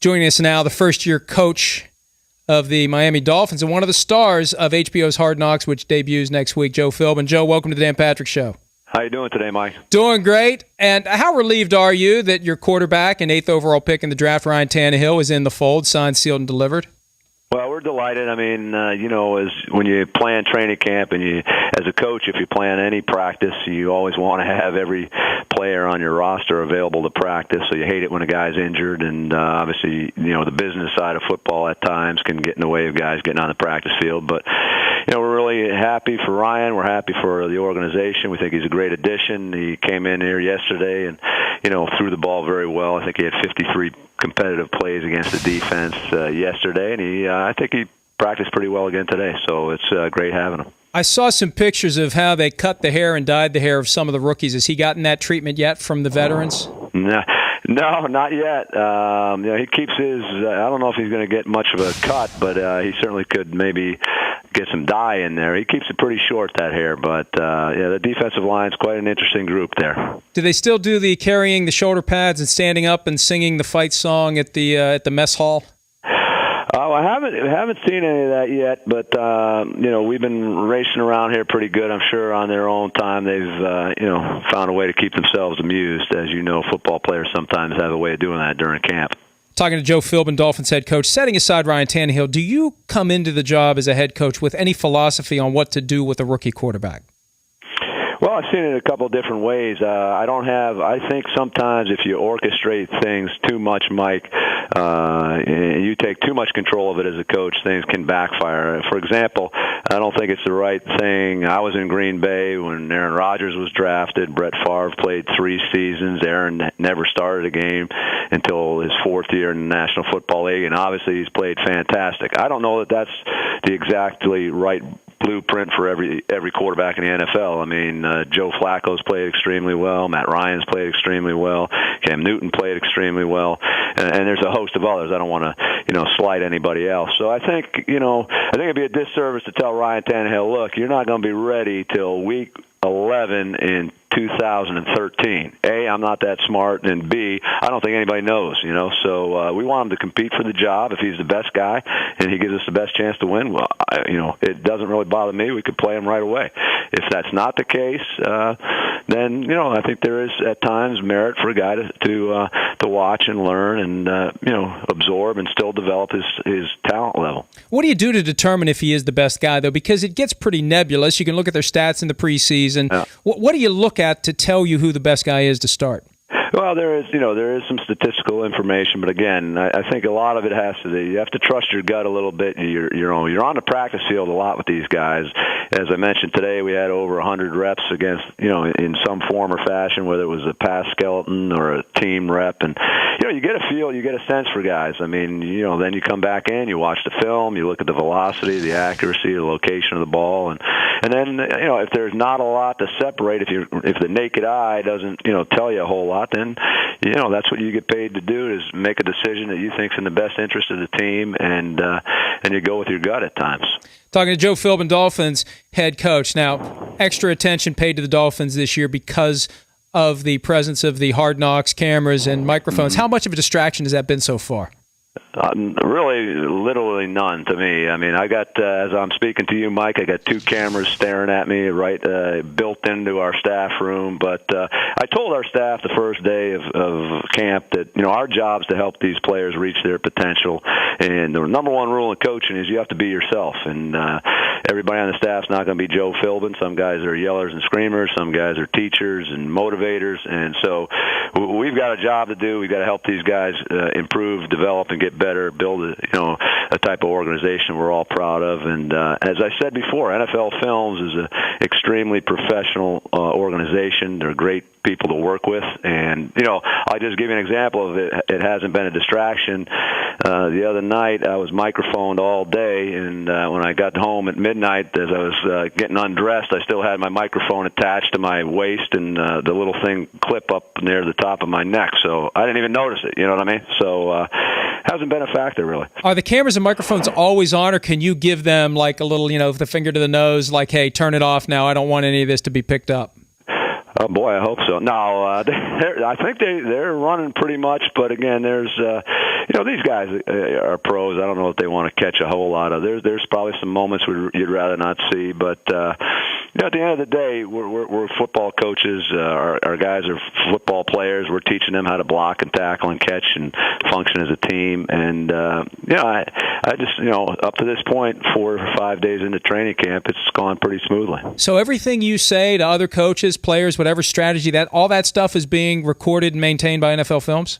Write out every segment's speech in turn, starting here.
Joining us now, the first-year coach of the Miami Dolphins and one of the stars of HBO's Hard Knocks, which debuts next week, Joe Philbin. Joe, welcome to the Dan Patrick Show. How you doing today, Mike? Doing great. And how relieved are you that your quarterback and 8th overall pick in the draft, Ryan Tannehill, is in the fold, signed, sealed, and delivered? Well, we're delighted. I mean, as when you plan training camp and you, as a coach, if you plan any practice, you always want to have every player on your roster available to practice. So you hate it when a guy's injured, and obviously, the business side of football at times can get in the way of guys getting on the practice field. But we're really happy for Ryan. We're happy for the organization. We think he's a great addition. He came in here yesterday and threw the ball very well. I think he had 53 competitive plays against the defense yesterday, and I think he practiced pretty well again today, so it's great having him. I saw some pictures of how they cut the hair and dyed the hair of some of the rookies. Has he gotten that treatment yet from the veterans? No, not yet. He keeps his I don't know if he's going to get much of a cut, but he certainly could maybe get some dye in there. He keeps it pretty short, that hair, but the defensive line's quite an interesting group there. Do they still do the carrying the shoulder pads and standing up and singing the fight song at the mess hall? I haven't seen any of that yet, but we've been racing around here pretty good. I'm sure on their own time they've found a way to keep themselves amused. As you know, football players sometimes have a way of doing that during camp. Talking to Joe Philbin, Dolphins head coach. Setting aside Ryan Tannehill, do you come into the job as a head coach with any philosophy on what to do with a rookie quarterback? Well, I've seen it a couple of different ways. I think sometimes if you orchestrate things too much, Mike, and you take too much control of it as a coach, things can backfire. For example, I don't think it's the right thing. I was in Green Bay when Aaron Rodgers was drafted. Brett Favre played 3 seasons. Aaron never started a game until his 4th year in the National Football League, and obviously he's played fantastic. I don't know that that's the exactly right blueprint for every quarterback in the NFL. I mean, Joe Flacco's played extremely well. Matt Ryan's played extremely well. Cam Newton played extremely well. And there's a host of others. I don't want to, slight anybody else. So I think it'd be a disservice to tell Ryan Tannehill, look, you're not going to be ready till week 11 in 2013. A, I'm not that smart, and B, I don't think anybody knows, So we want him to compete for the job. If he's the best guy and he gives us the best chance to win, well, it doesn't really bother me. We could play him right away. If that's not the case, then I think there is at times merit for a guy to watch and learn and absorb and still develop his talent level. What do you do to determine if he is the best guy, though? Because it gets pretty nebulous. You can look at their stats in the preseason. Yeah. What do you look at to tell you who the best guy is to start? Well, there is some statistical information, but again, I think a lot of it has to do. You have to trust your gut a little bit. You're on the practice field a lot with these guys. As I mentioned today, we had over 100 reps against, in some form or fashion, whether it was a pass skeleton or a team rep, and you get a feel, you get a sense for guys. I mean, then you come back in, you watch the film, you look at the velocity, the accuracy, the location of the ball, and then if there's not a lot to separate, if the naked eye doesn't tell you a whole lot, then that's what you get paid to do, is make a decision that you think's in the best interest of the team, and you go with your gut at times. Talking to Joe Philbin, Dolphins head coach. Now, extra attention paid to the Dolphins this year because of the presence of the Hard Knocks cameras and microphones. How much of a distraction has that been so far? Really, literally none to me. I mean, I got, as I'm speaking to you, Mike, I got 2 cameras staring at me right built into our staff room. But I told our staff the first day of camp that, our job is to help these players reach their potential. And the number one rule in coaching is you have to be yourself. And everybody on the staff's not going to be Joe Philbin. Some guys are yellers and screamers. Some guys are teachers and motivators. And so we've got a job to do. We've got to help these guys improve, develop, and get better, build a type of organization we're all proud of. And as I said before, NFL Films is an extremely professional organization. They're great people to work with, and I'll just give you an example of it. It hasn't been a distraction. The other night I was microphoned all day, and when I got home at midnight, as I was getting undressed, I still had my microphone attached to my waist, and the little thing clip up near the top of my neck, so I didn't even notice it. You know what I mean? So hasn't been a factor, really. Are the cameras and microphones always on, or can you give them like a little, the finger to the nose, like, hey, turn it off now, I don't want any of this to be picked up? Oh boy, I hope so. No, I think they're running pretty much, but again, there's these guys are pros. I don't know if they want to catch a whole lot of. There's probably some moments you'd rather not see, but at the end of the day, we're football coaches. Our guys are football players. We're teaching them how to block and tackle and catch and function as a team. And I just up to this point, 4 or 5 days into training camp, it's gone pretty smoothly. So everything you say to other coaches, players, whatever strategy, that all that stuff is being recorded and maintained by NFL Films?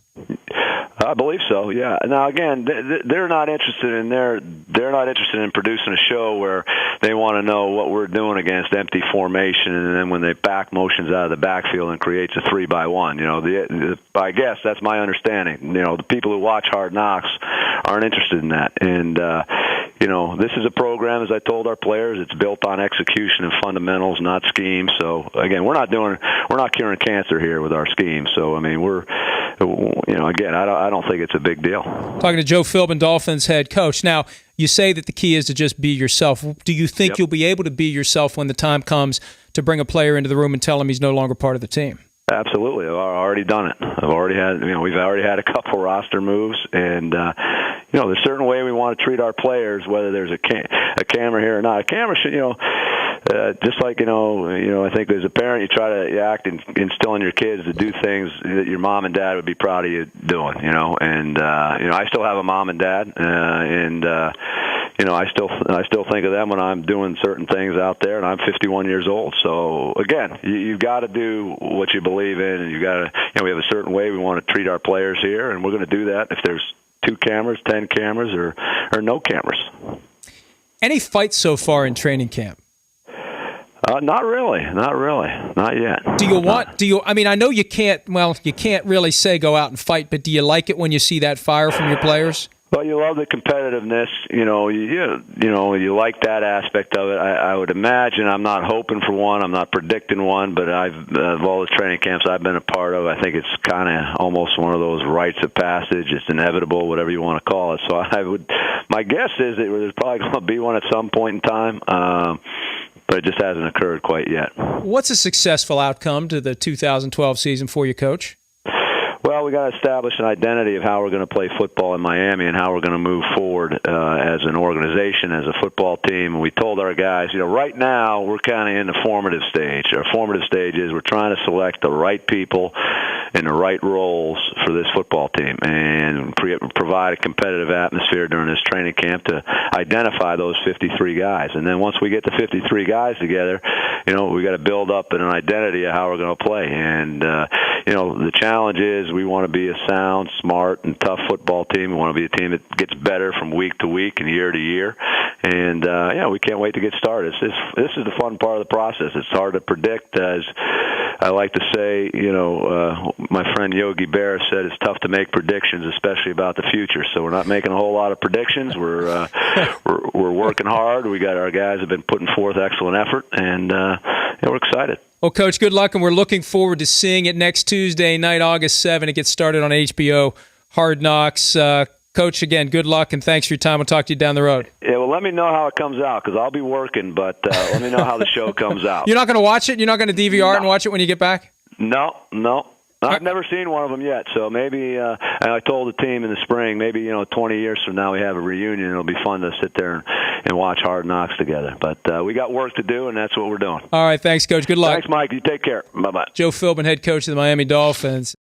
I believe so. Yeah. Now again, they're not interested in they're not interested in producing a show where they want to know what we're doing against empty formation, and then when they back motions out of the backfield and creates a 3-by-1. I guess that's my understanding. The people who watch Hard Knocks aren't interested in that, and this is a program, as I told our players, it's built on execution and fundamentals, not schemes. So again, we're not curing cancer here with our schemes. So I mean, again, I don't think it's a big deal. Talking to Joe Philbin, Dolphins head coach. Now, you say that the key is to just be yourself. Do you think you'll be able to be yourself when the time comes to bring a player into the room and tell him he's no longer part of the team? Absolutely. I've already done it. We've already had a couple roster moves, and there's a certain way we want to treat our players, whether there's a camera here or not. A camera should, just like I think as a parent, you try to act and instill in your kids to do things that your mom and dad would be proud of you doing. And I still have a mom and dad, and I still think of them when I'm doing certain things out there, and I'm 51 years old. So again, you've got to do what you believe in, and you got to. We have a certain way we want to treat our players here, and we're going to do that if there's 2 cameras, 10 cameras, or no cameras. Any fights so far in training camp? Not really, not yet. I mean, I know you can't really say go out and fight, but do you like it when you see that fire from your players? Well, you love the competitiveness. You like that aspect of it. I would imagine. I'm not hoping for one. I'm not predicting one. But of all the training camps I've been a part of, I think it's kind of almost one of those rites of passage. It's inevitable, whatever you want to call it. So my guess is that there's probably going to be one at some point in time. But it just hasn't occurred quite yet. What's a successful outcome to the 2012 season for you, Coach? Well, we got to establish an identity of how we're going to play football in Miami and how we're going to move forward as an organization, as a football team. And we told our guys, right now we're kind of in the formative stage. Our formative stage is we're trying to select the right people in the right roles for this football team and provide a competitive atmosphere during this training camp to identify those 53 guys. And then once we get the 53 guys together, we got to build up an identity of how we're going to play. And, the challenge is we want to be a sound, smart, and tough football team. We want to be a team that gets better from week to week and year to year. And, we can't wait to get started. This is the fun part of the process. It's hard to predict. As I like to say, my friend Yogi Berra said it's tough to make predictions, especially about the future. So we're not making a whole lot of predictions. We're working hard. We got our guys have been putting forth excellent effort, and we're excited. Well, Coach, good luck, and we're looking forward to seeing it next Tuesday night, August 7. It gets started on HBO, Hard Knocks. Coach, again, good luck, and thanks for your time. We'll talk to you down the road. Yeah, well, let me know how it comes out, because I'll be working, but let me know how the show comes out. You're not going to watch it? You're not going to DVR it and watch it when you get back? No. I've never seen one of them yet, so maybe, and I told the team in the spring, maybe, 20 years from now we have a reunion. It'll be fun to sit there and watch Hard Knocks together. But we got work to do, and that's what we're doing. All right, thanks, Coach. Good luck. Thanks, Mike. You take care. Bye-bye. Joe Philbin, head coach of the Miami Dolphins.